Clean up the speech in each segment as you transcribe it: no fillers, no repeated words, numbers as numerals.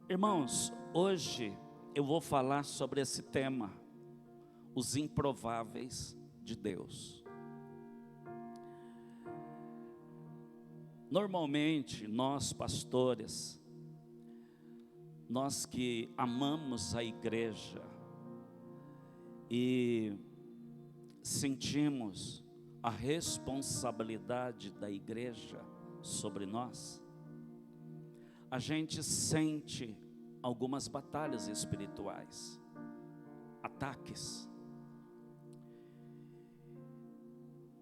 Irmãos, hoje eu vou falar sobre esse tema, os improváveis de Deus. Normalmente, nós pastores, nós que amamos a igreja e sentimos a responsabilidade da igreja sobre nós, a gente sente algumas batalhas espirituais, ataques.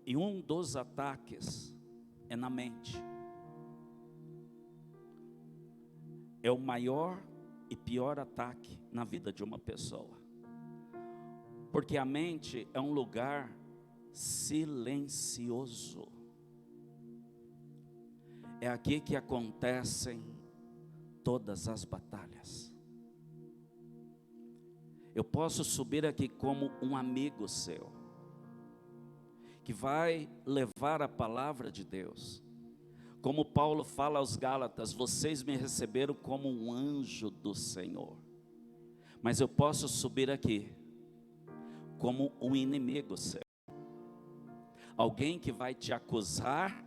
E um dos ataques é na mente. É o maior e pior ataque na vida de uma pessoa. Porque a mente é um lugar silencioso. É aqui que acontecem todas as batalhas. Eu posso subir aqui como um amigo seu, que vai levar a palavra de Deus. Como Paulo fala aos Gálatas, vocês me receberam como um anjo do Senhor. Mas eu posso subir aqui como um inimigo seu. Alguém que vai te acusar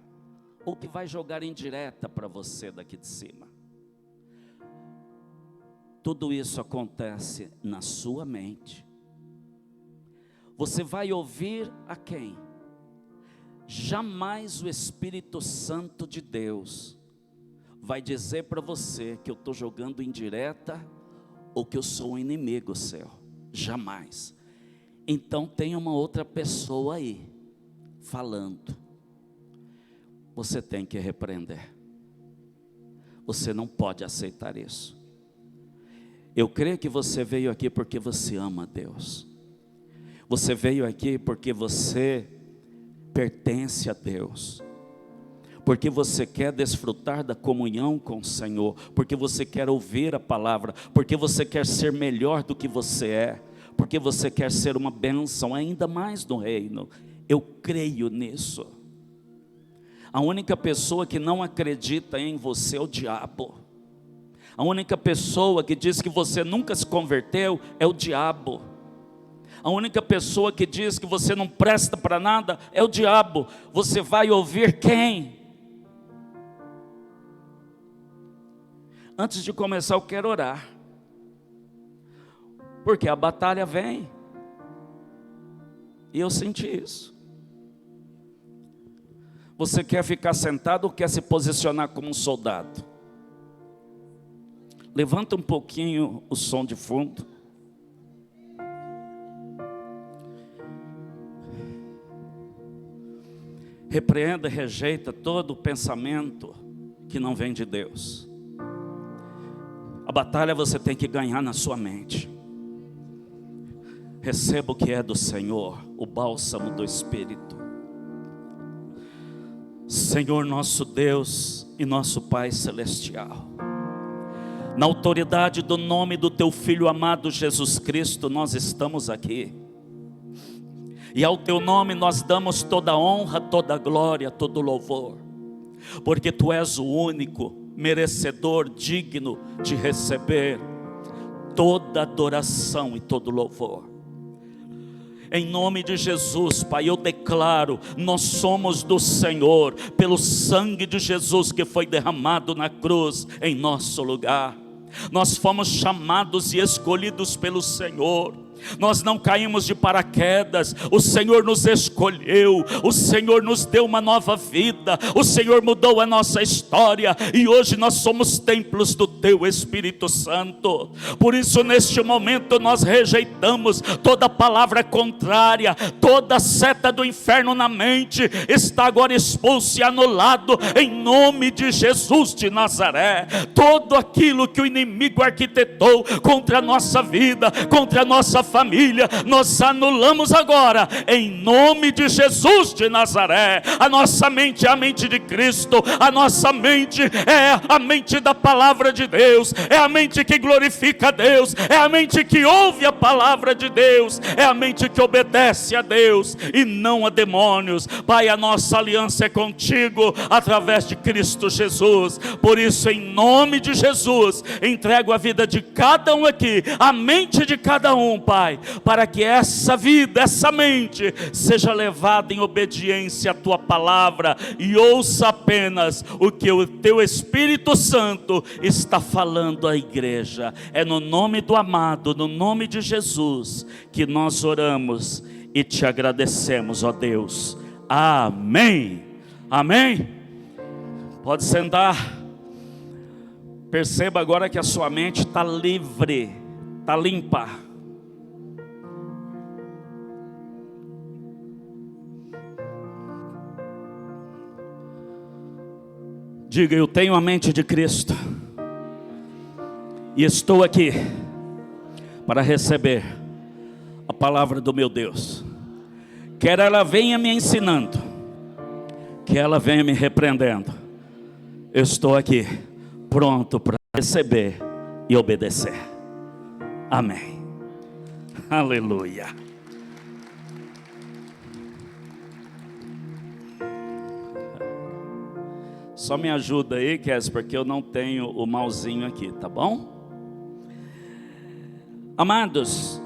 ou que vai jogar indireta para você daqui de cima. Tudo isso acontece na sua mente. Você vai ouvir a quem? Jamais o Espírito Santo de Deus vai dizer para você que eu estou jogando indireta ou que eu sou um inimigo seu. Jamais. Então tem uma outra pessoa aí falando. Você tem que repreender. Você não pode aceitar isso. Eu creio que você veio aqui porque você ama a Deus. Você veio aqui porque você pertence a Deus. Porque você quer desfrutar da comunhão com o Senhor. Porque você quer ouvir a palavra. Porque você quer ser melhor do que você é. Porque você quer ser uma bênção ainda mais no reino. Eu creio nisso. A única pessoa que não acredita em você é o diabo. A única pessoa que diz que você nunca se converteu é o diabo. A única pessoa que diz que você não presta para nada é o diabo. Você vai ouvir quem? Antes de começar eu quero orar. Porque a batalha vem. E eu senti isso. Você quer ficar sentado ou quer se posicionar como um soldado? Levanta um pouquinho o som de fundo. Repreenda e rejeita todo o pensamento que não vem de Deus. A batalha você tem que ganhar na sua mente. Receba o que é do Senhor, o bálsamo do Espírito. Senhor nosso Deus e nosso Pai Celestial, na autoridade do nome do Teu Filho amado Jesus Cristo, nós estamos aqui. E ao Teu nome nós damos toda a honra, toda a glória, todo o louvor. Porque Tu és o único merecedor, digno de receber toda adoração e todo louvor. Em nome de Jesus, Pai, eu declaro, nós somos do Senhor, pelo sangue de Jesus que foi derramado na cruz em nosso lugar. Nós fomos chamados e escolhidos pelo Senhor. Nós não caímos de paraquedas, o Senhor nos escolheu, o Senhor nos deu uma nova vida, o Senhor mudou a nossa história, e hoje nós somos templos do Teu Espírito Santo. Por isso neste momento nós rejeitamos toda palavra contrária, toda seta do inferno na mente, está agora expulso e anulado, em nome de Jesus de Nazaré. Tudo aquilo que o inimigo arquitetou contra a nossa vida, contra a nossa família, nós anulamos agora, em nome de Jesus de Nazaré. A nossa mente é a mente de Cristo, a nossa mente é a mente da palavra de Deus, é a mente que glorifica a Deus, é a mente que ouve a palavra de Deus, é a mente que obedece a Deus e não a demônios. Pai, a nossa aliança é contigo através de Cristo Jesus. Por isso, em nome de Jesus, entrego a vida de cada um aqui, a mente de cada um, Pai, para que essa vida, essa mente seja levada em obediência à tua palavra e ouça apenas o que o teu Espírito Santo está falando à igreja. É no nome do amado, no nome de Jesus, que nós oramos e te agradecemos, ó Deus. Amém. Amém. Pode sentar. Perceba agora que a sua mente está livre, está limpa. Diga: eu tenho a mente de Cristo e estou aqui para receber a palavra do meu Deus. Quer ela venha me ensinando, que ela venha me repreendendo, eu estou aqui pronto para receber e obedecer. Amém. Aleluia. Só me ajuda aí, Kes, porque eu não tenho o mauzinho aqui, tá bom? Amados,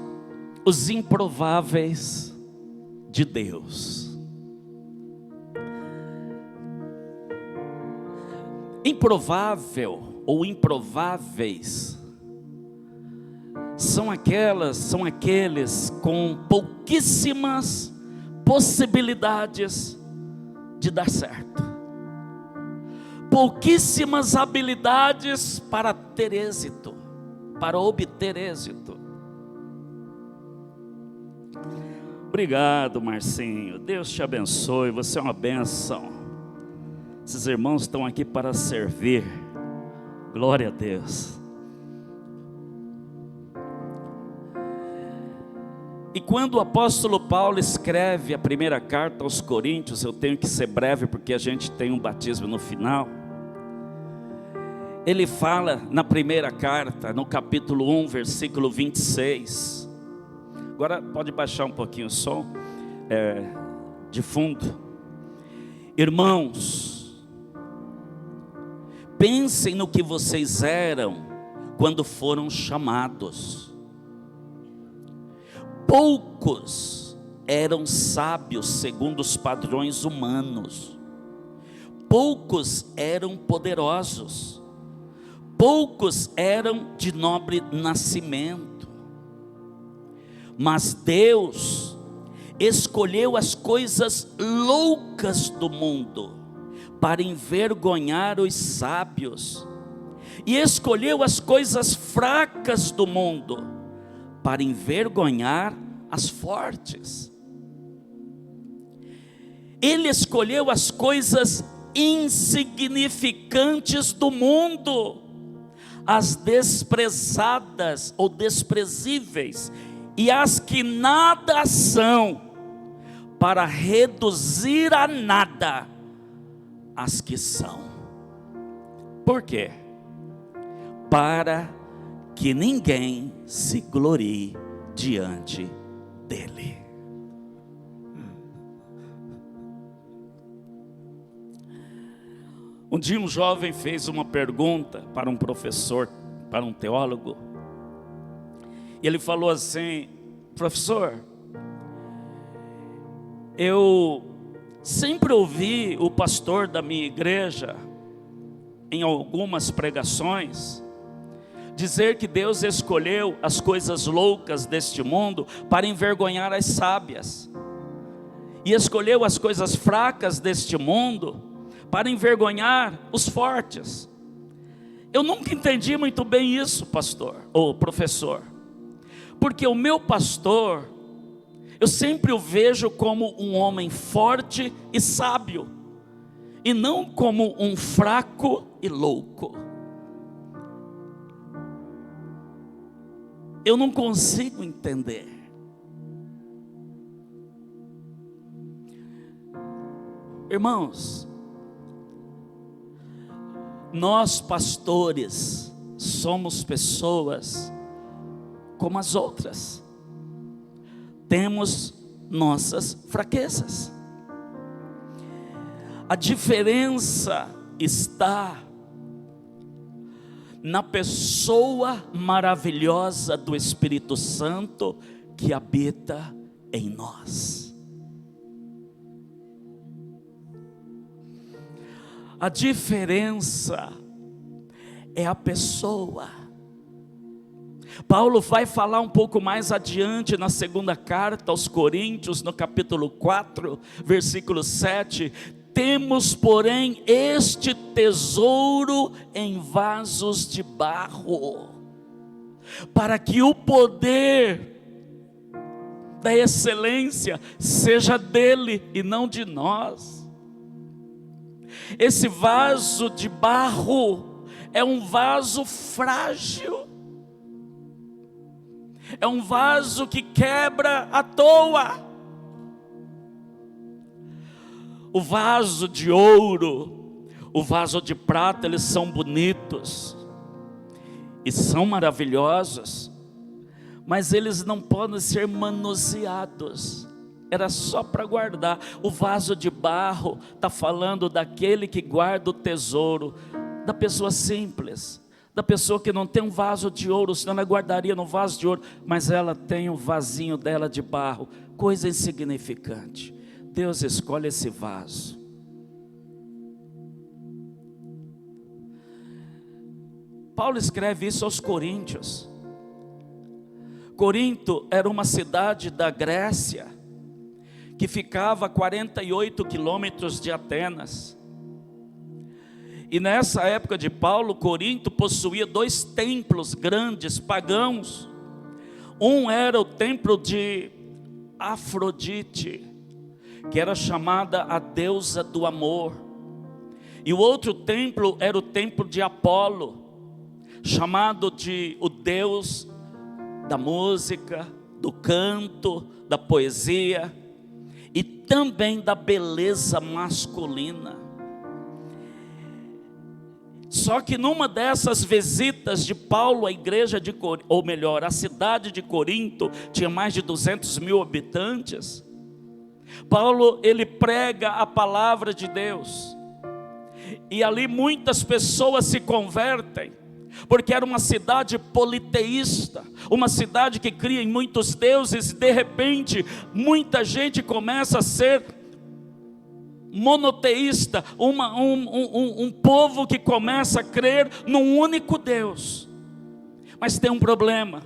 os improváveis de Deus. Improvável ou improváveis são aqueles com pouquíssimas possibilidades de dar certo, pouquíssimas habilidades para ter êxito, para obter êxito. Obrigado, Marcinho, Deus te abençoe, você é uma bênção. Esses irmãos estão aqui para servir. Glória a Deus. E quando o apóstolo Paulo escreve a primeira carta aos Coríntios, eu tenho que ser breve porque a gente tem um batismo no final. Ele fala na primeira carta, no capítulo 1, versículo 26. Agora pode baixar um pouquinho o som de fundo. Irmãos, pensem no que vocês eram quando foram chamados. Poucos eram sábios segundo os padrões humanos. Poucos eram poderosos. Poucos eram de nobre nascimento. Mas Deus escolheu as coisas loucas do mundo para envergonhar os sábios, e escolheu as coisas fracas do mundo para envergonhar as fortes. Ele escolheu as coisas insignificantes do mundo, as desprezadas ou desprezíveis, e as que nada são, para reduzir a nada as que são. Por quê? Para que ninguém se glorie diante dele. Um dia um jovem fez uma pergunta para um professor, para um teólogo, e ele falou assim: professor, eu sempre ouvi o pastor da minha igreja, em algumas pregações, dizer que Deus escolheu as coisas loucas deste mundo para envergonhar as sábias, e escolheu as coisas fracas deste mundo para envergonhar os fortes. Eu nunca entendi muito bem isso, pastor ou professor, porque o meu pastor, eu sempre o vejo como um homem forte e sábio, e não como um fraco e louco. eu não consigo entender. Irmãos, nós pastores somos pessoas como as outras, temos nossas fraquezas. A diferença está na pessoa maravilhosa do Espírito Santo que habita em nós. A diferença é a pessoa. Paulo vai falar um pouco mais adiante na segunda carta aos Coríntios, no capítulo 4, versículo 7. Temos, porém, este tesouro em vasos de barro, para que o poder da excelência seja dele e não de nós. Esse vaso de barro é um vaso frágil, é um vaso que quebra à toa. O vaso de ouro, o vaso de prata, eles são bonitos e são maravilhosos, mas eles não podem ser manuseados. Era só para guardar. O vaso de barro está falando daquele que guarda o tesouro, da pessoa simples, da pessoa que não tem um vaso de ouro, senão ela guardaria no vaso de ouro, mas ela tem um vasinho dela de barro, coisa insignificante. Deus escolhe esse vaso. Paulo escreve isso aos Coríntios. Corinto era uma cidade da Grécia, que ficava a 48 quilômetros de Atenas. E nessa época de Paulo, Corinto possuía 2 templos grandes, pagãos. Um era o templo de Afrodite, que era chamada a deusa do amor. E o outro templo era o templo de Apolo, chamado de o deus da música, do canto, da poesia e também da beleza masculina. Só que numa dessas visitas de Paulo à igreja de Corinto, ou melhor, a cidade de Corinto tinha mais de 200 mil habitantes. Paulo, ele prega a palavra de Deus, e ali muitas pessoas se convertem, porque era uma cidade politeísta, uma cidade que cria em muitos deuses, e de repente muita gente começa a ser monoteísta, um povo que começa a crer num único Deus. Mas tem um problema: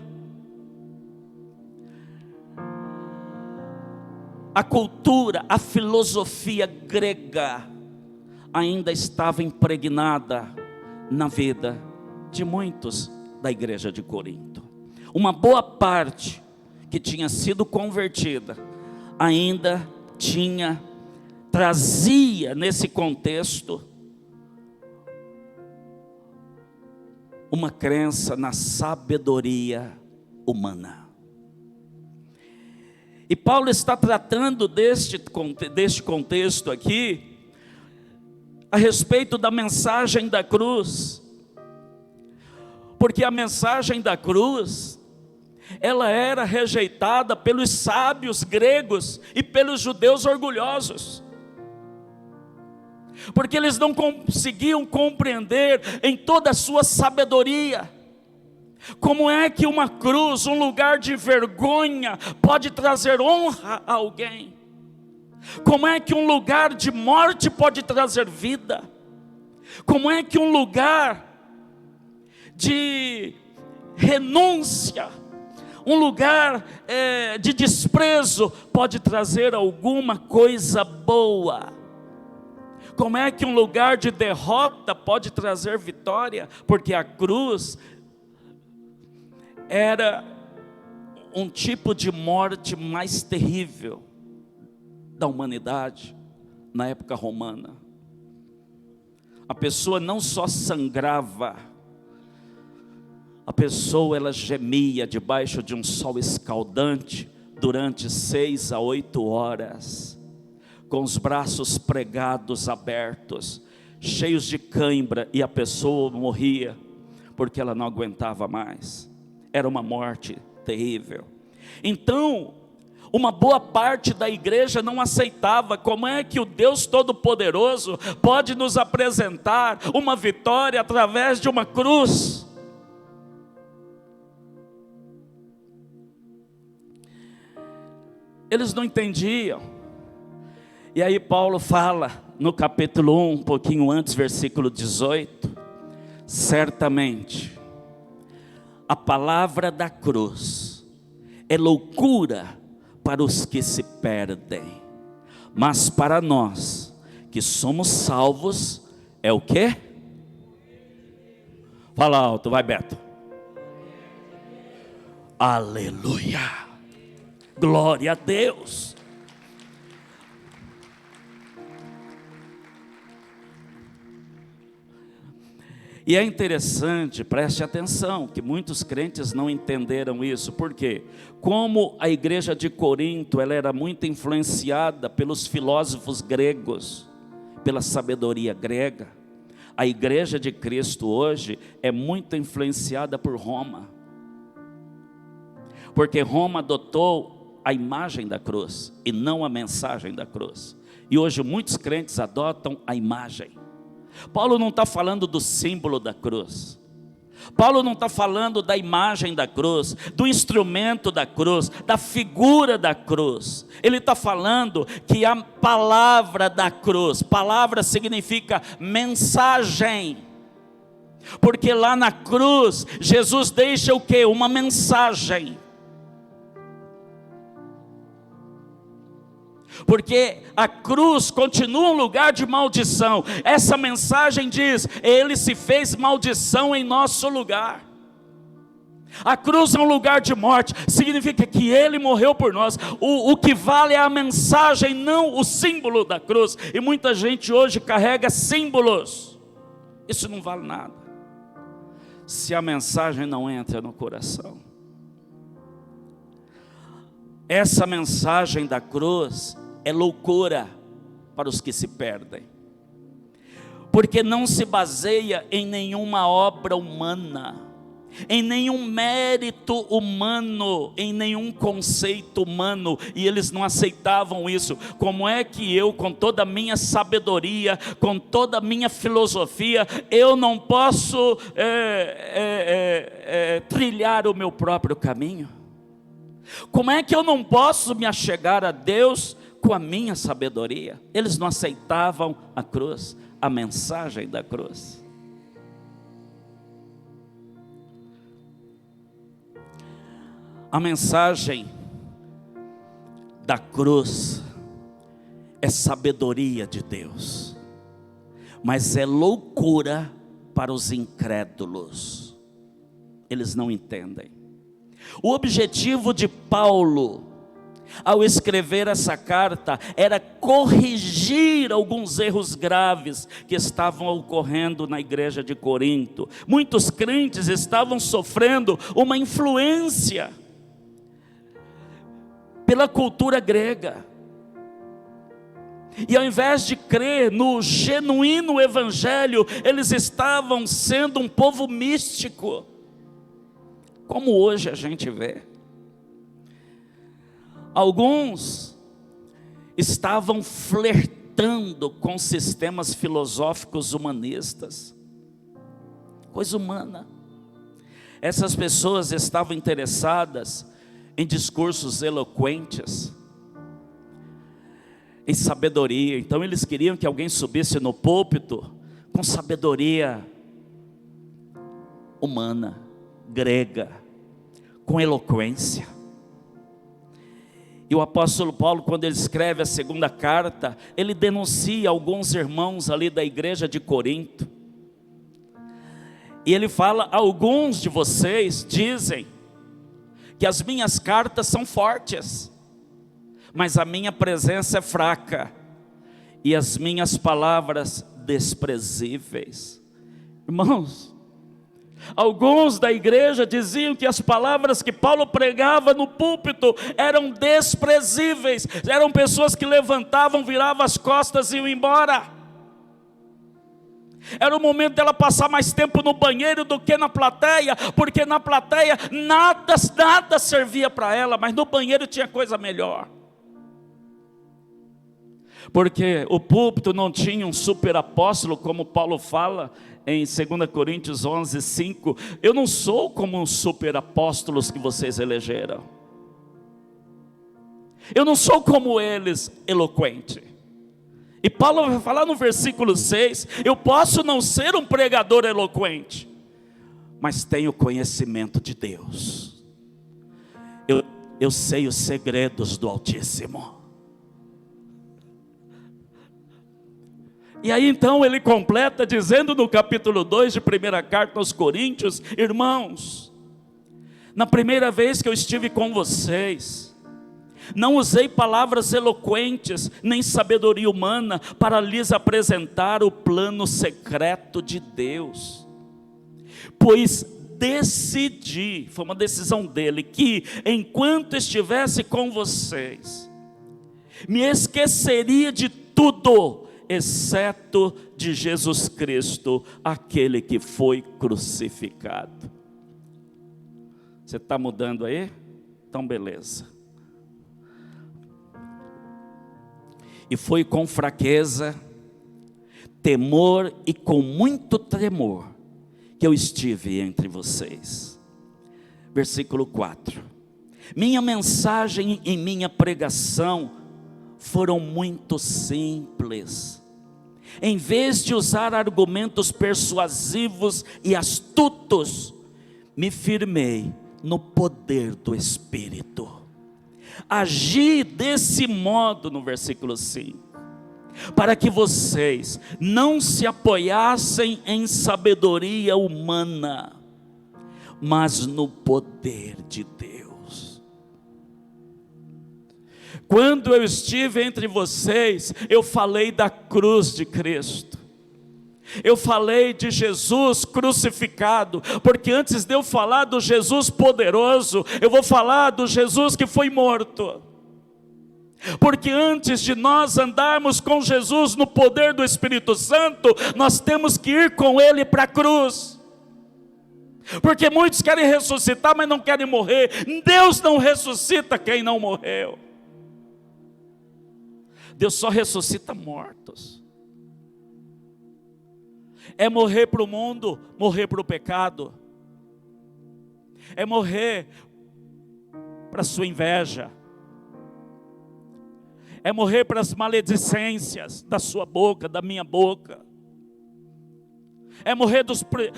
a cultura, a filosofia grega ainda estava impregnada na vida de muitos da igreja de Corinto. Uma boa parte que tinha sido convertida ainda trazia nesse contexto uma crença na sabedoria humana. E Paulo está tratando deste contexto aqui a respeito da mensagem da cruz, porque a mensagem da cruz, ela era rejeitada pelos sábios gregos e pelos judeus orgulhosos, porque eles não conseguiam compreender em toda a sua sabedoria como é que uma cruz, um lugar de vergonha, pode trazer honra a alguém. Como é que um lugar de morte pode trazer vida? Como é que um lugar de renúncia, um lugar de desprezo pode trazer alguma coisa boa? Como é que um lugar de derrota pode trazer vitória? Porque a cruz era um tipo de morte mais terrível da humanidade na época romana. A pessoa não só sangrava, A pessoa, ela gemia debaixo de um sol escaldante durante 6 a 8 horas, com os braços pregados, abertos, cheios de cãibra, e a pessoa morria, porque ela não aguentava mais. Era uma morte terrível. Então, uma boa parte da igreja não aceitava. Como é que o Deus Todo-Poderoso pode nos apresentar uma vitória através de uma cruz? Eles não entendiam. E aí Paulo fala no capítulo 1, um pouquinho antes, versículo 18: certamente a palavra da cruz é loucura para os que se perdem, mas para nós que somos salvos é o quê? Fala alto, vai Beto. Aleluia, glória a Deus. E é interessante, preste atenção, que muitos crentes não entenderam isso. Por quê? Como a igreja de Corinto, ela era muito influenciada pelos filósofos gregos, pela sabedoria grega. A igreja de Cristo hoje é muito influenciada por Roma, porque Roma adotou a imagem da cruz e não a mensagem da cruz. E hoje muitos crentes adotam a imagem. Paulo não está falando do símbolo da cruz. Paulo não está falando da imagem da cruz, do instrumento da cruz, da figura da cruz. Ele está falando que a palavra da cruz, palavra significa mensagem. Porque lá na cruz, Jesus deixa o quê? Uma mensagem. Porque a cruz continua um lugar de maldição. Essa mensagem diz: Ele se fez maldição em nosso lugar. A cruz é um lugar de morte, significa que Ele morreu por nós. O que vale é a mensagem, não o símbolo da cruz. E muita gente hoje carrega símbolos. Isso não vale nada se a mensagem não entra no coração. Essa mensagem da cruz é loucura para os que se perdem, porque não se baseia em nenhuma obra humana, em nenhum mérito humano, em nenhum conceito humano, e eles não aceitavam isso. Como é que eu, com toda a minha sabedoria, com toda a minha filosofia, eu não posso trilhar o meu próprio caminho? Como é que eu não posso me achegar a Deus com a minha sabedoria? Eles não aceitavam a cruz, a mensagem da cruz. A mensagem da cruz é sabedoria de Deus, mas é loucura para os incrédulos. Eles não entendem. O objetivo de Paulo, ao escrever essa carta, era corrigir alguns erros graves que estavam ocorrendo na igreja de Corinto. Muitos crentes estavam sofrendo uma influência pela cultura grega, e ao invés de crer no genuíno evangelho, eles estavam sendo um povo místico, como hoje a gente vê. Alguns estavam flertando com sistemas filosóficos humanistas, coisa humana. Essas pessoas estavam interessadas em discursos eloquentes, em sabedoria. Então eles queriam que alguém subisse no púlpito com sabedoria humana, grega, com eloquência. E o apóstolo Paulo, quando ele escreve a segunda carta, ele denuncia alguns irmãos ali da igreja de Corinto. E ele fala: alguns de vocês dizem que as minhas cartas são fortes, mas a minha presença é fraca, e as minhas palavras desprezíveis. Irmãos, Alguns da igreja diziam que as palavras que Paulo pregava no púlpito eram desprezíveis, eram pessoas que levantavam, viravam as costas e iam embora. Era o momento dela passar mais tempo no banheiro do que na plateia, porque na plateia nada servia para ela, mas no banheiro tinha coisa melhor. Porque o púlpito não tinha um super apóstolo, como Paulo fala em 2 Coríntios 11, 5. Eu não sou como os super apóstolos que vocês elegeram. Eu não sou como eles, eloquente. E Paulo vai falar no versículo 6, eu posso não ser um pregador eloquente, mas tenho conhecimento de Deus. Eu sei os segredos do Altíssimo. E aí então ele completa dizendo no capítulo 2 de 1ª carta aos Coríntios: irmãos, na primeira vez que eu estive com vocês, não usei palavras eloquentes, nem sabedoria humana, para lhes apresentar o plano secreto de Deus. Pois decidi, foi uma decisão dele, que enquanto estivesse com vocês, me esqueceria de tudo, exceto de Jesus Cristo, aquele que foi crucificado. Você está mudando aí? Então beleza. E foi com fraqueza, temor e com muito tremor que eu estive entre vocês. Versículo 4. Minha mensagem e minha pregação foram muito simples. Em vez de usar argumentos persuasivos e astutos, me firmei no poder do Espírito. Agi desse modo, no versículo 5, para que vocês não se apoiassem em sabedoria humana, mas no poder de Deus. Quando eu estive entre vocês, eu falei da cruz de Cristo. Eu falei de Jesus crucificado, porque antes de eu falar do Jesus poderoso, eu vou falar do Jesus que foi morto. Porque antes de nós andarmos com Jesus no poder do Espírito Santo, nós temos que ir com Ele para a cruz. Porque muitos querem ressuscitar, mas não querem morrer. Deus não ressuscita quem não morreu. Deus só ressuscita mortos. É morrer para o mundo, morrer para o pecado. É morrer para a sua inveja. É morrer para as maledicências da sua boca, da minha boca. É morrer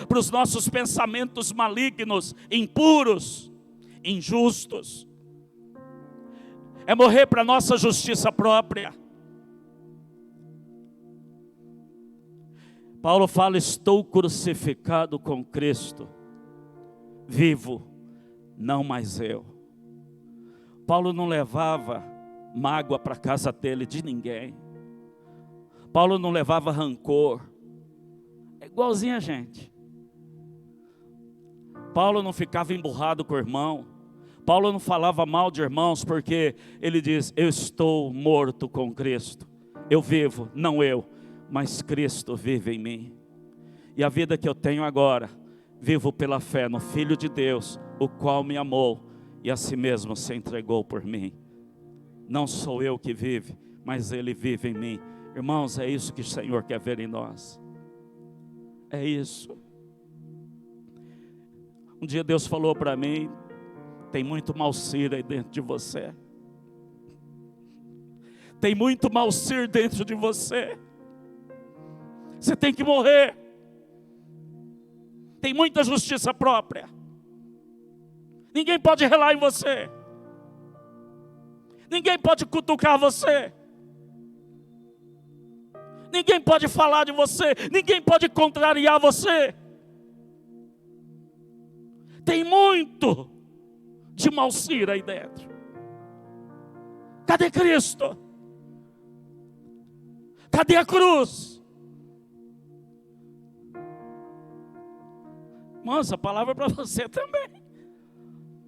para os nossos pensamentos malignos, impuros, injustos. É morrer para a nossa justiça própria. Paulo fala: estou crucificado com Cristo, vivo, não mais eu. Paulo não levava mágoa para a casa dele de ninguém. Paulo não levava rancor. É igualzinho a gente. Paulo não ficava emburrado com o irmão. Paulo não falava mal de irmãos, porque ele diz: eu estou morto com Cristo. Eu vivo, não eu, mas Cristo vive em mim. E a vida que eu tenho agora, vivo pela fé no Filho de Deus, o qual me amou e a si mesmo se entregou por mim. Não sou eu que vive, mas Ele vive em mim. Irmãos, é isso que o Senhor quer ver em nós. É isso. Um dia Deus falou para mim: tem muito Malcir aí dentro de você. Tem muito Malcir dentro de você. Você tem que morrer. Tem muita justiça própria. Ninguém pode relar em você. Ninguém pode cutucar você. Ninguém pode falar de você. Ninguém pode contrariar você. Tem muito de Malcir aí dentro. Cadê Cristo? Cadê a cruz? Moça, a palavra é para você também.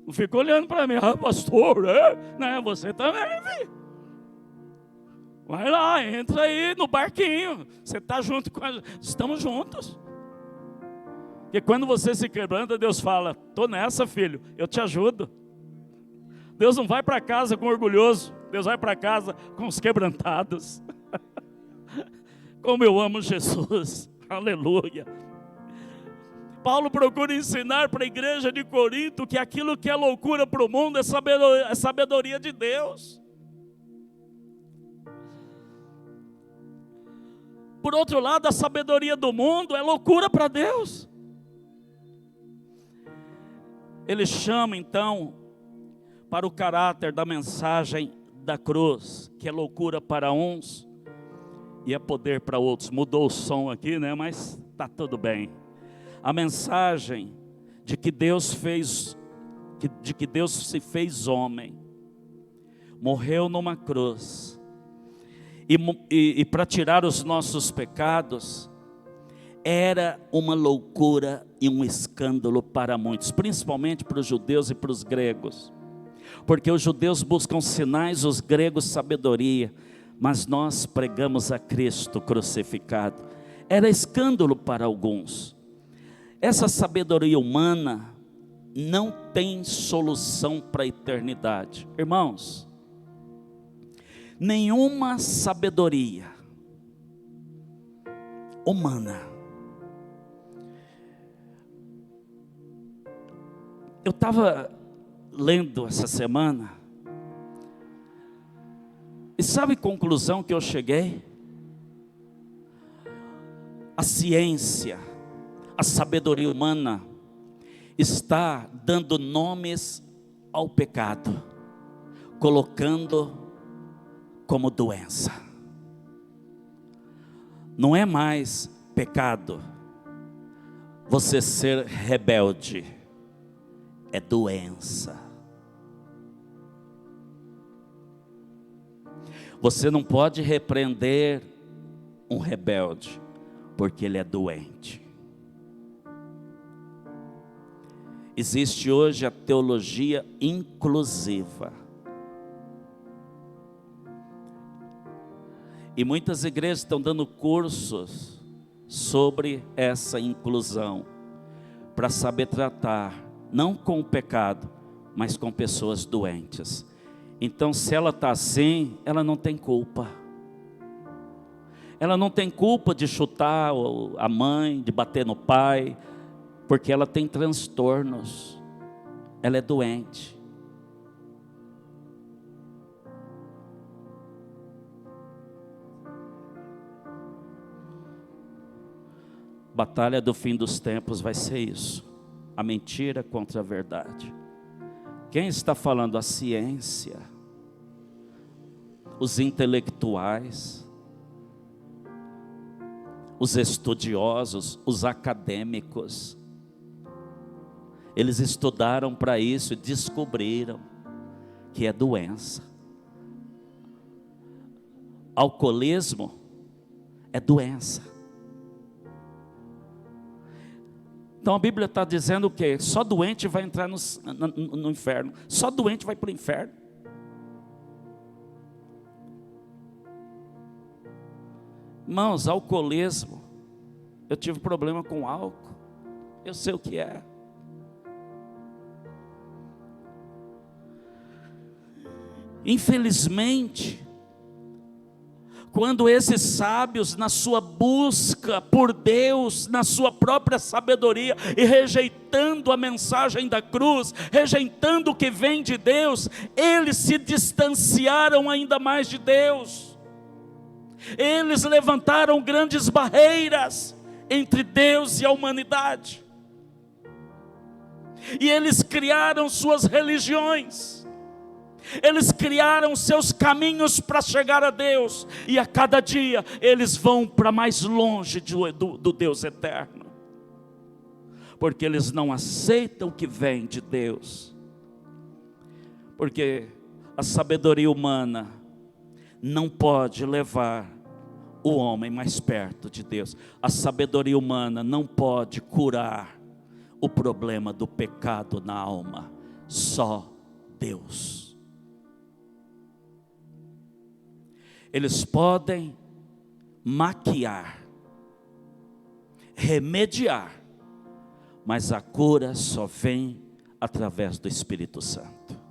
Não fica olhando para mim, pastor, não é você também, filho. Vai lá, entra aí no barquinho. Você está junto com a gente, estamos juntos. Porque quando você se quebranta, Deus fala, estou nessa, filho, eu te ajudo. Deus não vai para casa com orgulhoso, Deus vai para casa com os quebrantados. Como eu amo Jesus, aleluia. Paulo procura ensinar para a igreja de Corinto que aquilo que é loucura para o mundo é sabedoria de Deus. Por outro lado, a sabedoria do mundo é loucura para Deus. Ele chama então para o caráter da mensagem da cruz, que é loucura para uns e é poder para outros. Mudou o som aqui, né? Mas está tudo bem. A mensagem de que Deus se fez homem, morreu numa cruz, e para tirar os nossos pecados, era uma loucura e um escândalo para muitos, principalmente para os judeus e para os gregos, porque os judeus buscam sinais, os gregos sabedoria, mas nós pregamos a Cristo crucificado. Era escândalo para alguns. Essa sabedoria humana não tem solução para a eternidade. Irmãos, nenhuma sabedoria humana. Eu estava lendo essa semana, e sabe a conclusão que eu cheguei? A ciência, a sabedoria humana está dando nomes ao pecado, colocando como doença. Não é mais pecado você ser rebelde, é doença. Você não pode repreender um rebelde, porque ele é doente. Existe hoje a teologia inclusiva. E muitas igrejas estão dando cursos sobre essa inclusão, para saber tratar, não com o pecado, mas com pessoas doentes. Então, se ela está assim, ela não tem culpa. Ela não tem culpa de chutar a mãe, de bater no pai, porque ela tem transtornos, ela é doente. Batalha do fim dos tempos vai ser isso, a mentira contra a verdade. Quem está falando? A ciência, os intelectuais, os estudiosos, os acadêmicos. Eles estudaram para isso e descobriram que é doença. Alcoolismo é doença. Então a Bíblia está dizendo o quê? Só doente vai entrar no inferno. Só doente vai para o inferno. Irmãos, alcoolismo. Eu tive problema com álcool. Eu sei o que é. Infelizmente, quando esses sábios, na sua busca por Deus, na sua própria sabedoria, e rejeitando a mensagem da cruz, rejeitando o que vem de Deus, eles se distanciaram ainda mais de Deus. Eles levantaram grandes barreiras entre Deus e a humanidade. E eles criaram suas religiões. Eles criaram seus caminhos para chegar a Deus, e a cada dia eles vão para mais longe do Deus eterno, porque eles não aceitam o que vem de Deus, porque a sabedoria humana não pode levar o homem mais perto de Deus. A sabedoria humana não pode curar o problema do pecado na alma. Só Deus. Eles podem maquiar, remediar, mas a cura só vem através do Espírito Santo.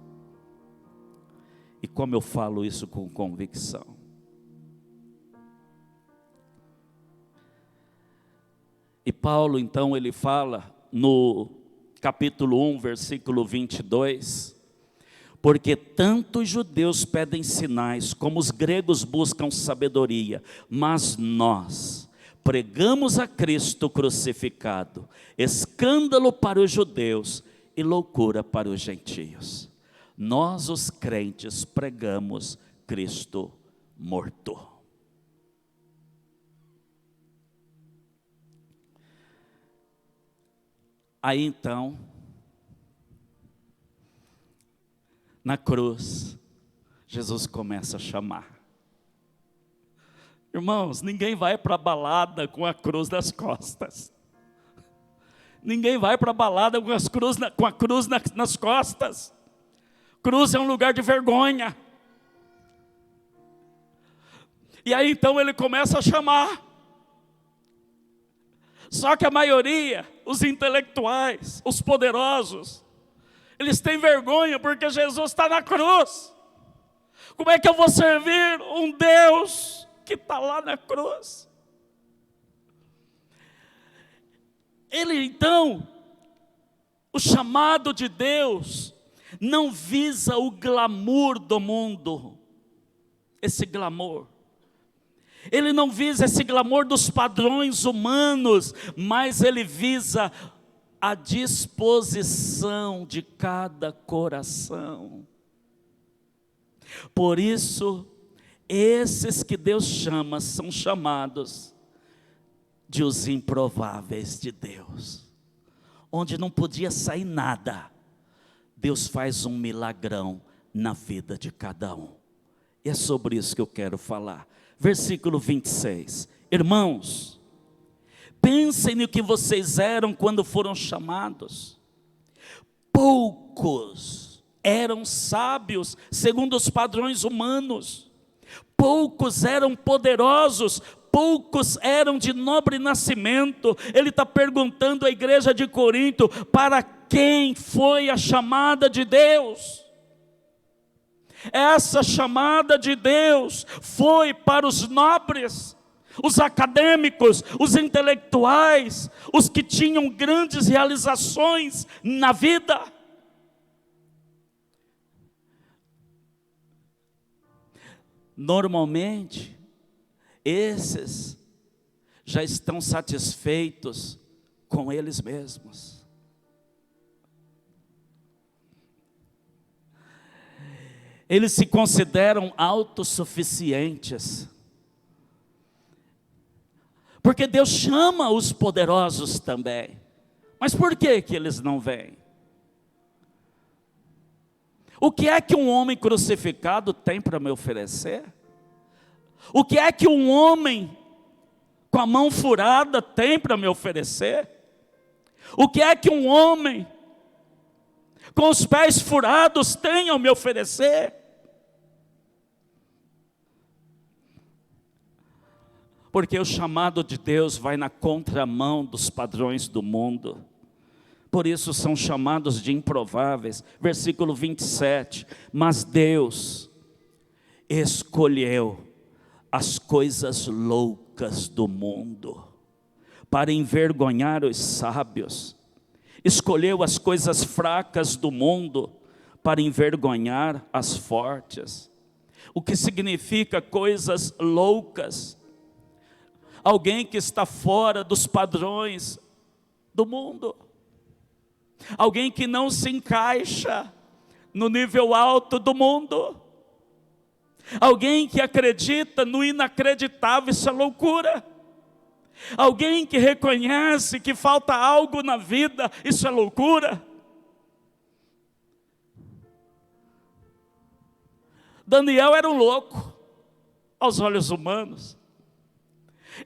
E como eu falo isso com convicção? E Paulo então ele fala no capítulo 1, versículo 22, porque tanto os judeus pedem sinais, como os gregos buscam sabedoria, mas nós pregamos a Cristo crucificado, escândalo para os judeus e loucura para os gentios. Nós os crentes pregamos Cristo morto. Aí então, na cruz, Jesus começa a chamar. Irmãos, ninguém vai para a balada com a cruz nas costas. Ninguém vai para a balada com a cruz nas costas. Cruz é um lugar de vergonha. E aí então ele começa a chamar. Só que a maioria, os intelectuais, os poderosos, eles têm vergonha porque Jesus está na cruz. Como é que eu vou servir um Deus que está lá na cruz? Ele então, o chamado de Deus, não visa o glamour do mundo, esse glamour. Ele não visa esse glamour dos padrões humanos, mas ele visa a disposição de cada coração. Por isso, esses que Deus chama são chamados de os improváveis de Deus. Onde não podia sair nada, Deus faz um milagrão na vida de cada um. E é sobre isso que eu quero falar. Versículo 26. Irmãos, pensem no que vocês eram quando foram chamados. Poucos eram sábios segundo os padrões humanos. Poucos eram poderosos. Poucos eram de nobre nascimento. Ele está perguntando à igreja de Corinto, para quem foi a chamada de Deus? Essa chamada de Deus foi para os nobres, os acadêmicos, os intelectuais, os que tinham grandes realizações na vida. Normalmente, esses já estão satisfeitos com eles mesmos. Eles se consideram autossuficientes. Porque Deus chama os poderosos também. Mas por que eles não vêm? O que é que um homem crucificado tem para me oferecer? O que é que um homem com a mão furada tem para me oferecer? O que é que um homem com os pés furados tem a me oferecer? Porque o chamado de Deus vai na contramão dos padrões do mundo. Por isso são chamados de improváveis. Versículo 27. Mas Deus escolheu as coisas loucas do mundo para envergonhar os sábios. Escolheu as coisas fracas do mundo para envergonhar as fortes. O que significa coisas loucas? Alguém que está fora dos padrões do mundo. Alguém que não se encaixa no nível alto do mundo. Alguém que acredita no inacreditável, isso é loucura. Alguém que reconhece que falta algo na vida, isso é loucura. Daniel era um louco aos olhos humanos.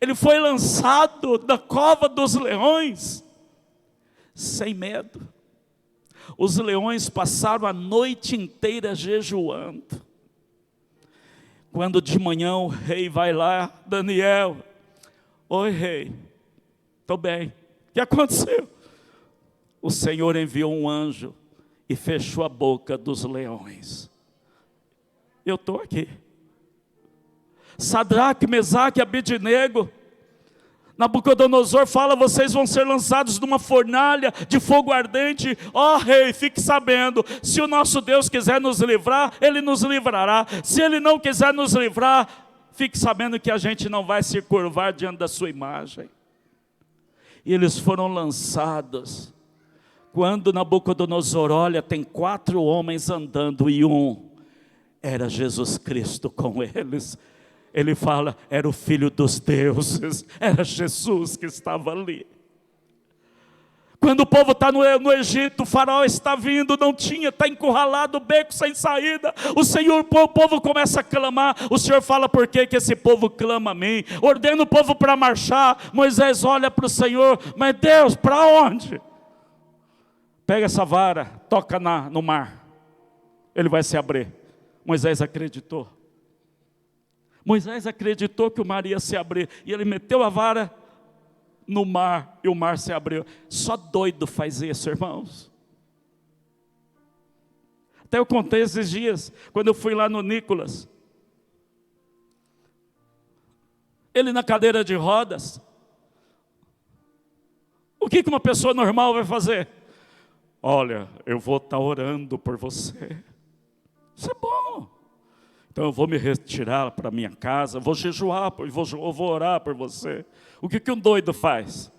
Ele foi lançado da cova dos leões sem medo. Os leões passaram a noite inteira jejuando. Quando de manhã o rei vai lá, Daniel, oi rei, estou bem, o que aconteceu? O Senhor enviou um anjo e fechou a boca dos leões. Eu estou aqui. Sadraque, Mesaque e Abednego, Nabucodonosor fala, vocês vão ser lançados numa fornalha de fogo ardente. Ó rei, fique sabendo, se o nosso Deus quiser nos livrar, Ele nos livrará. Se Ele não quiser nos livrar, fique sabendo que a gente não vai se curvar diante da sua imagem. E eles foram lançados. Quando Nabucodonosor olha, tem 4 homens andando e um era Jesus Cristo com eles. Ele fala, era o Filho dos deuses, era Jesus que estava ali. Quando o povo está no Egito, o faraó está vindo, não tinha, está encurralado, beco sem saída. O povo começa a clamar. O Senhor fala, por que esse povo clama a mim? Ordena o povo para marchar. Moisés olha para o Senhor, mas Deus, para onde? Pega essa vara, toca no mar, ele vai se abrir. Moisés acreditou. Moisés acreditou que o mar ia se abrir, e ele meteu a vara no mar, e o mar se abriu. Só doido faz isso, irmãos. Até eu contei esses dias, quando eu fui lá no Nicolas, ele na cadeira de rodas. O que uma pessoa normal vai fazer? Olha, eu vou estar orando por você. Isso é bom. Então eu vou me retirar para minha casa, vou jejuar, vou orar por você. O que um doido faz?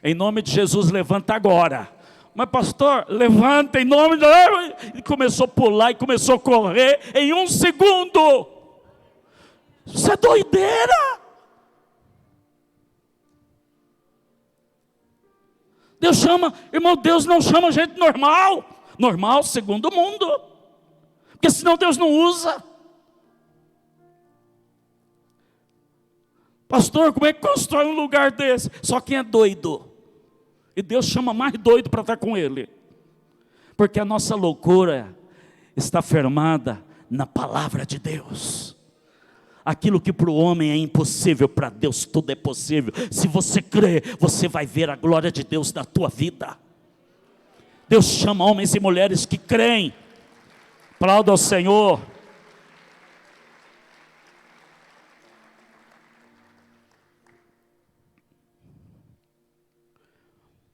Em nome de Jesus, levanta agora. Mas pastor, levanta em nome de Deus. E começou a pular e começou a correr em 1 segundo. Isso é doideira. Deus chama, irmão, Deus não chama gente normal. Normal segundo o mundo. Porque senão Deus não usa. Pastor, como é que constrói um lugar desse? Só quem é doido. E Deus chama mais doido para estar com Ele. Porque a nossa loucura está firmada na palavra de Deus. Aquilo que para o homem é impossível, para Deus tudo é possível. Se você crê, você vai ver a glória de Deus na tua vida. Deus chama homens e mulheres que creem. Aplauda ao Senhor.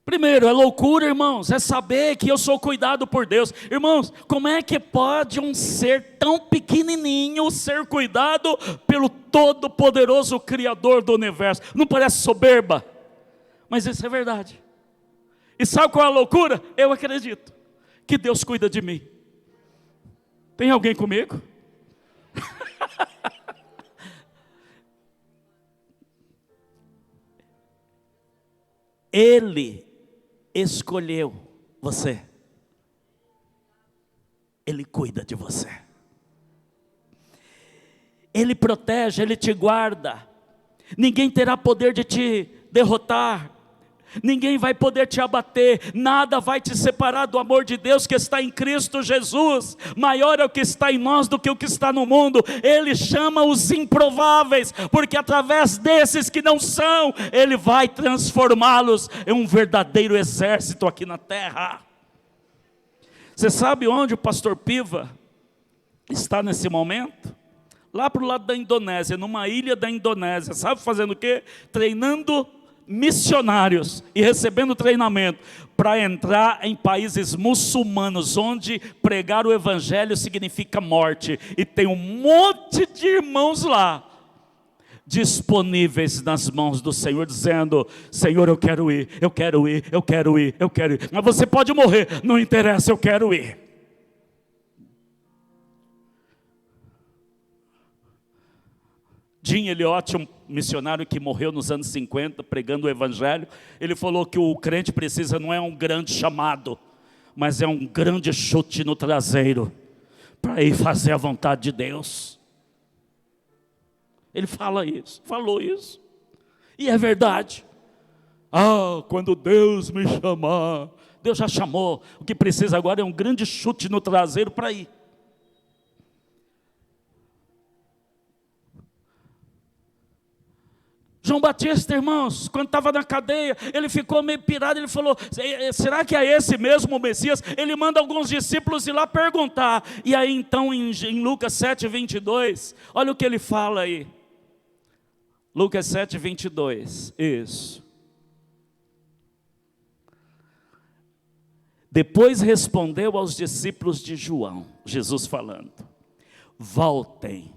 Primeiro, é loucura, irmãos, é saber que eu sou cuidado por Deus. Irmãos, como é que pode um ser tão pequenininho ser cuidado pelo todo-poderoso Criador do universo? Não parece soberba? Mas isso é verdade. E sabe qual é a loucura? Eu acredito que Deus cuida de mim. Tem alguém comigo? Ele escolheu você. Ele cuida de você. Ele protege, Ele te guarda. Ninguém terá poder de te derrotar. Ninguém vai poder te abater. Nada vai te separar do amor de Deus que está em Cristo Jesus. Maior é o que está em nós do que o que está no mundo. Ele chama os improváveis, porque através desses que não são, Ele vai transformá-los em um verdadeiro exército aqui na terra. Você sabe onde o pastor Piva está nesse momento? Lá para o lado da Indonésia, numa ilha da Indonésia. Sabe fazendo o quê? Treinando missionários e recebendo treinamento para entrar em países muçulmanos, onde pregar o evangelho significa morte, e tem um monte de irmãos lá, disponíveis nas mãos do Senhor, dizendo: Senhor, eu quero ir, eu quero ir, eu quero ir, eu quero ir, mas você pode morrer, não interessa, eu quero ir. Jim Elliot, um missionário que morreu nos anos 50, pregando o evangelho, ele falou que o crente precisa não é um grande chamado, mas é um grande chute no traseiro, para ir fazer a vontade de Deus. Ele falou isso, e é verdade. Quando Deus me chamar. Deus já chamou, o que precisa agora é um grande chute no traseiro para ir. João Batista, irmãos, quando estava na cadeia, ele ficou meio pirado, ele falou, será que é esse mesmo o Messias? Ele manda alguns discípulos ir lá perguntar, e aí então em Lucas 7:22, olha o que ele fala aí, Lucas 7:22, isso. Depois respondeu aos discípulos de João, Jesus falando, voltem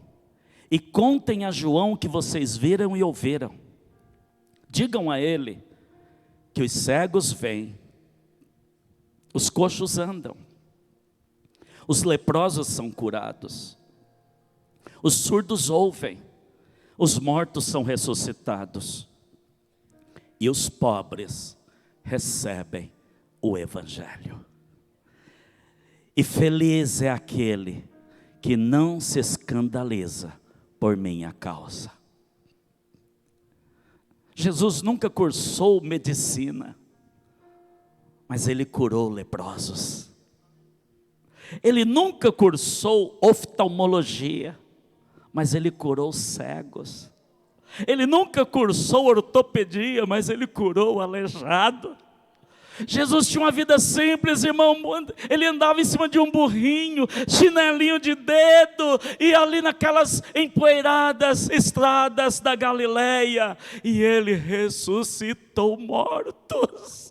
e contem a João o que vocês viram e ouviram. Digam a ele que os cegos veem, os coxos andam, os leprosos são curados, os surdos ouvem, os mortos são ressuscitados e os pobres recebem o Evangelho. E feliz é aquele que não se escandaliza por minha causa. Jesus nunca cursou medicina, mas ele curou leprosos. Ele nunca cursou oftalmologia, mas ele curou cegos. Ele nunca cursou ortopedia, mas ele curou aleijado. Jesus tinha uma vida simples, irmão, ele andava em cima de um burrinho, chinelinho de dedo, e ali naquelas empoeiradas estradas da Galileia, e ele ressuscitou mortos.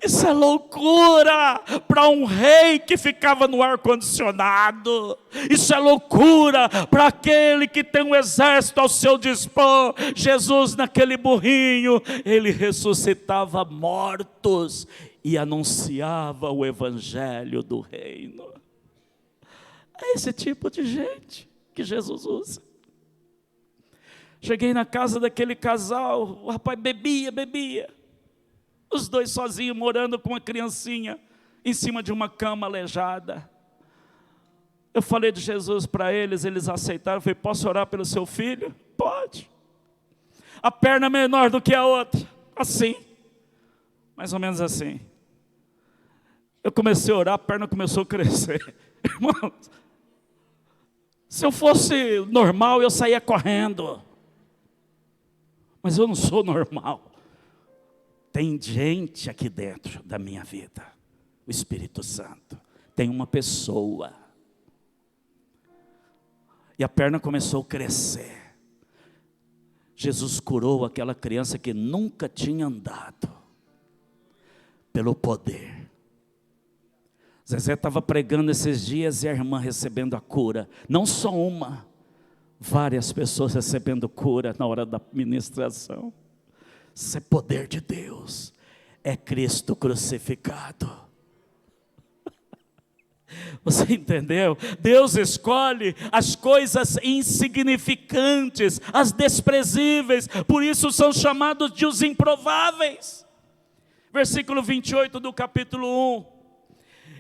Isso é loucura para um rei que ficava no ar-condicionado. Isso é loucura para aquele que tem um exército ao seu dispor. Jesus naquele burrinho, ele ressuscitava mortos e anunciava o evangelho do reino. É esse tipo de gente que Jesus usa. Cheguei na casa daquele casal, o rapaz bebia. Os dois sozinhos, morando com uma criancinha, em cima de uma cama aleijada. Eu falei de Jesus para eles, eles aceitaram. Eu falei, posso orar pelo seu filho? Pode. A perna é menor do que a outra, assim, mais ou menos assim. Eu comecei a orar, a perna começou a crescer. Irmãos, se eu fosse normal, eu saía correndo. Mas eu não sou normal. Tem gente aqui dentro da minha vida, o Espírito Santo, tem uma pessoa, e a perna começou a crescer. Jesus curou aquela criança que nunca tinha andado, pelo poder. Zezé estava pregando esses dias e a irmã recebendo a cura, não só uma, várias pessoas recebendo cura na hora da ministração. Isso é poder de Deus, é Cristo crucificado. Você entendeu? Deus escolhe as coisas insignificantes, as desprezíveis, por isso são chamados de os improváveis. Versículo 28 do capítulo 1.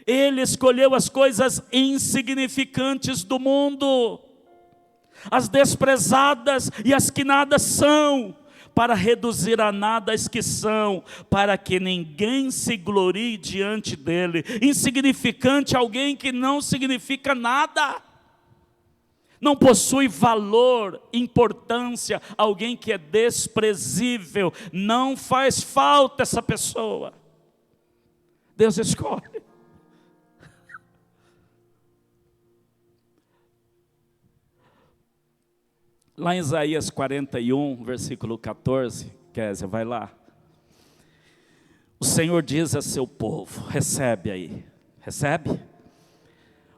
Ele escolheu as coisas insignificantes do mundo, as desprezadas e as que nada são, para reduzir a nada as que são, para que ninguém se glorie diante dele. Insignificante, alguém que não significa nada, não possui valor, importância, alguém que é desprezível, não faz falta essa pessoa. Deus escolhe. Lá em Isaías 41, versículo 14, Kézia, vai lá. O Senhor diz a seu povo, recebe aí, recebe?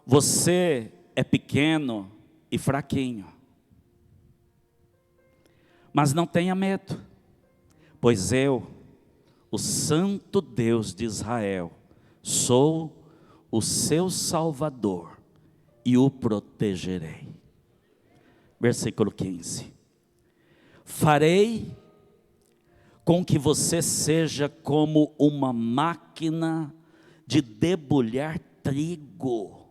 Você é pequeno e fraquinho, mas não tenha medo, pois eu, o Santo Deus de Israel, sou o seu Salvador e o protegerei. Versículo 15. Farei com que você seja como uma máquina de debulhar trigo,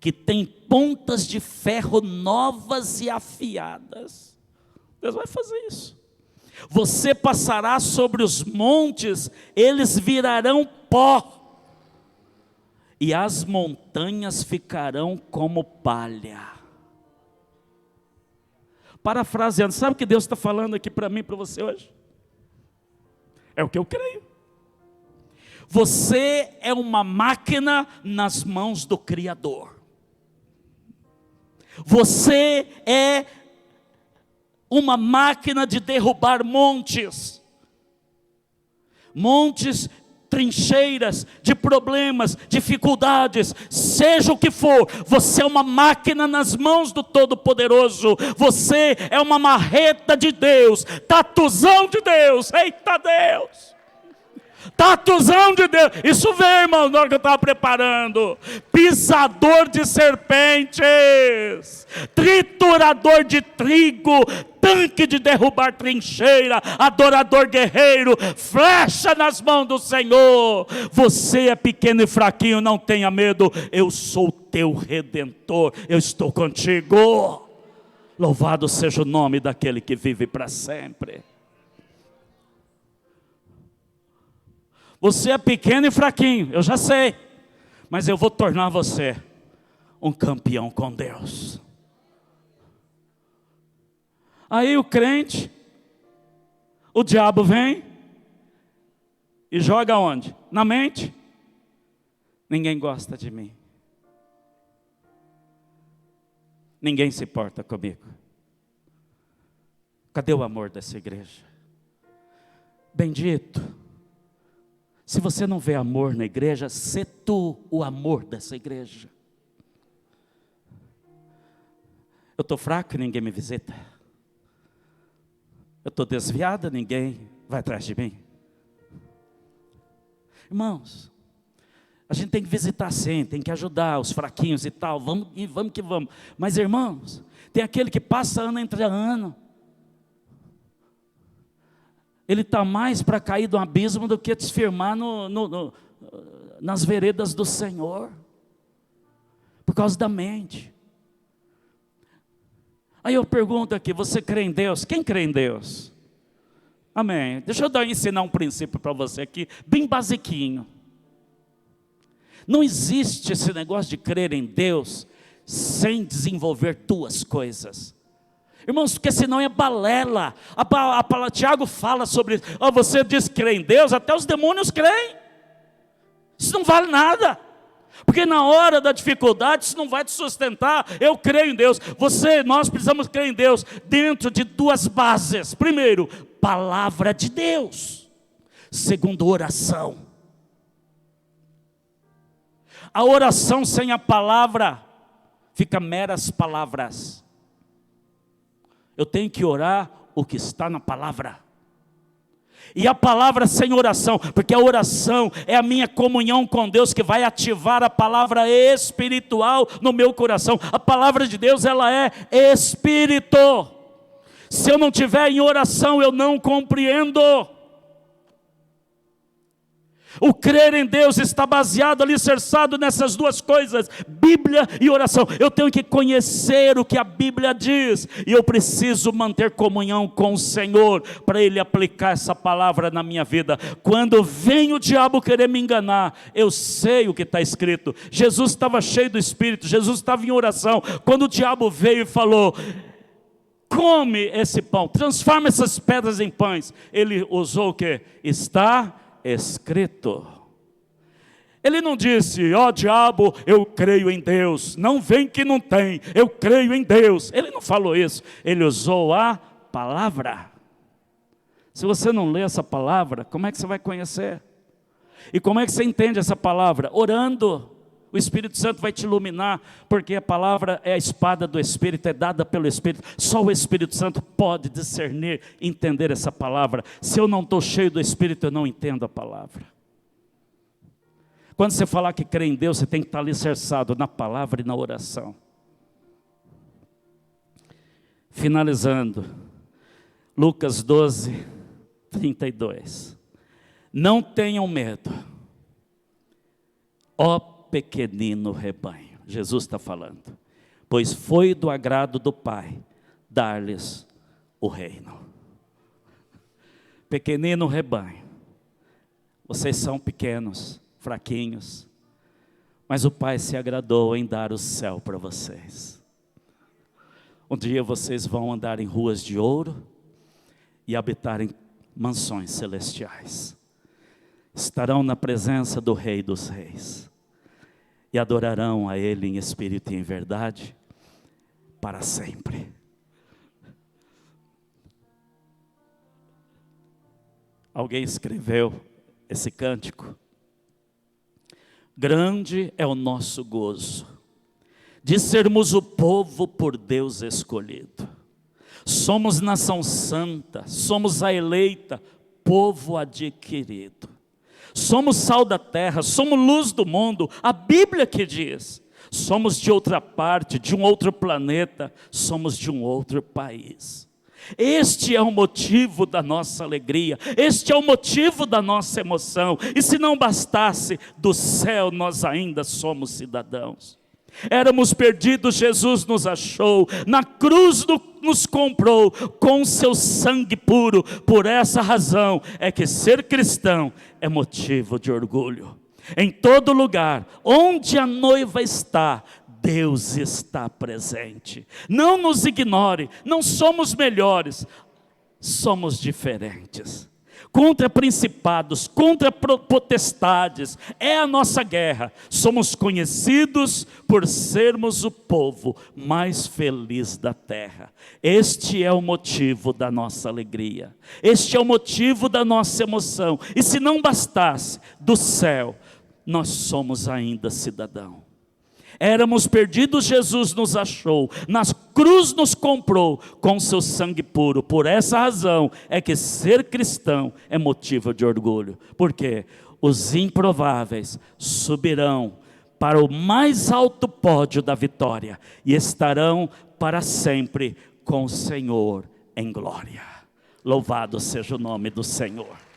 que tem pontas de ferro novas e afiadas. Deus vai fazer isso. Você passará sobre os montes, eles virarão pó, e as montanhas ficarão como palha. Parafraseando, sabe o que Deus está falando aqui para mim e para você hoje? É o que eu creio. Você é uma máquina nas mãos do Criador. Você é uma máquina de derrubar montes. Montes, trincheiras de problemas, dificuldades, seja o que for, você é uma máquina nas mãos do Todo-Poderoso. Você é uma marreta de Deus, tatuzão de Deus. Eita Deus! Tatuzão de Deus, isso veio, irmão, na hora que eu estava preparando. Pisador de serpentes, triturador de trigo, tanque de derrubar trincheira, adorador guerreiro, flecha nas mãos do Senhor. Você é pequeno e fraquinho, não tenha medo, eu sou teu Redentor, eu estou contigo. Louvado seja o nome daquele que vive para sempre. Você é pequeno e fraquinho, eu já sei, mas eu vou tornar você um campeão com Deus. Aí o crente, o diabo vem e joga onde? Na mente. Ninguém gosta de mim. Ninguém se importa comigo. Cadê o amor dessa igreja? Bendito. Se você não vê amor na igreja, sê tu o amor dessa igreja. Eu estou fraco e ninguém me visita. Eu estou desviado, ninguém vai atrás de mim. Irmãos, a gente tem que visitar sim, tem que ajudar os fraquinhos e tal, vamos que vamos. Mas irmãos, tem aquele que passa ano entre ano. Ele está mais para cair do abismo do que se firmar nas veredas do Senhor. Por causa da mente. Aí eu pergunto aqui, você crê em Deus? Quem crê em Deus? Amém. Deixa eu ensinar um princípio para você aqui, bem basiquinho. Não existe esse negócio de crer em Deus sem desenvolver duas coisas. Irmãos, porque senão é balela. Tiago fala sobre isso. Você diz que crê em Deus, até os demônios creem. Isso não vale nada. Porque na hora da dificuldade, isso não vai te sustentar. Eu creio em Deus. Nós precisamos crer em Deus dentro de duas bases. Primeiro, palavra de Deus. Segundo, oração. A oração sem a palavra fica meras palavras. Eu tenho que orar o que está na palavra. E a palavra sem oração, porque a oração é a minha comunhão com Deus que vai ativar a palavra espiritual no meu coração. A palavra de Deus, ela é espírito. Se eu não tiver em oração, eu não compreendo. O crer em Deus está baseado, alicerçado nessas duas coisas, Bíblia e oração. Eu tenho que conhecer o que a Bíblia diz, e eu preciso manter comunhão com o Senhor, para Ele aplicar essa palavra na minha vida. Quando vem o diabo querer me enganar, eu sei o que está escrito. Jesus estava cheio do Espírito, Jesus estava em oração, quando o diabo veio e falou: come esse pão, transforma essas pedras em pães. Ele usou o que? Está escrito. Ele não disse: ó diabo, eu creio em Deus, não vem que não tem, eu creio em Deus. Ele não falou isso, ele usou a palavra. Se você não lê essa palavra, como é que você vai conhecer? E como é que você entende essa palavra? Orando. O Espírito Santo vai te iluminar, porque a palavra é a espada do Espírito, é dada pelo Espírito. Só o Espírito Santo pode discernir, entender essa palavra. Se eu não estou cheio do Espírito, eu não entendo a palavra. Quando você falar que crê em Deus, você tem que estar alicerçado na palavra e na oração. Finalizando, Lucas 12, 32. Não tenham medo, ó pequenino rebanho, Jesus está falando, pois foi do agrado do Pai dar-lhes o reino. Pequenino rebanho, vocês são pequenos, fraquinhos, mas o Pai se agradou em dar o céu para vocês. Um dia vocês vão andar em ruas de ouro e habitar em mansões celestiais. Estarão na presença do Rei dos Reis e adorarão a Ele em espírito e em verdade para sempre. Alguém escreveu esse cântico: grande é o nosso gozo de sermos o povo por Deus escolhido. Somos nação santa, somos a eleita, povo adquirido. Somos sal da terra, somos luz do mundo. A Bíblia que diz, somos de outra parte, de um outro planeta, somos de um outro país. Este é o motivo da nossa alegria, este é o motivo da nossa emoção. E se não bastasse, do céu nós ainda somos cidadãos. Éramos perdidos, Jesus nos achou, na cruz nos comprou com seu sangue puro. Por essa razão é que ser cristão é motivo de orgulho. Em todo lugar onde a noiva está, Deus está presente. Não nos ignore, não somos melhores, somos diferentes. Contra principados, contra potestades, é a nossa guerra. Somos conhecidos por sermos o povo mais feliz da terra. Este é o motivo da nossa alegria. Este é o motivo da nossa emoção. E se não bastasse, do céu, nós somos ainda cidadão. Éramos perdidos, Jesus nos achou, na cruz nos comprou com seu sangue puro. Por essa razão é que ser cristão é motivo de orgulho. Porque os improváveis subirão para o mais alto pódio da vitória e estarão para sempre com o Senhor em glória. Louvado seja o nome do Senhor.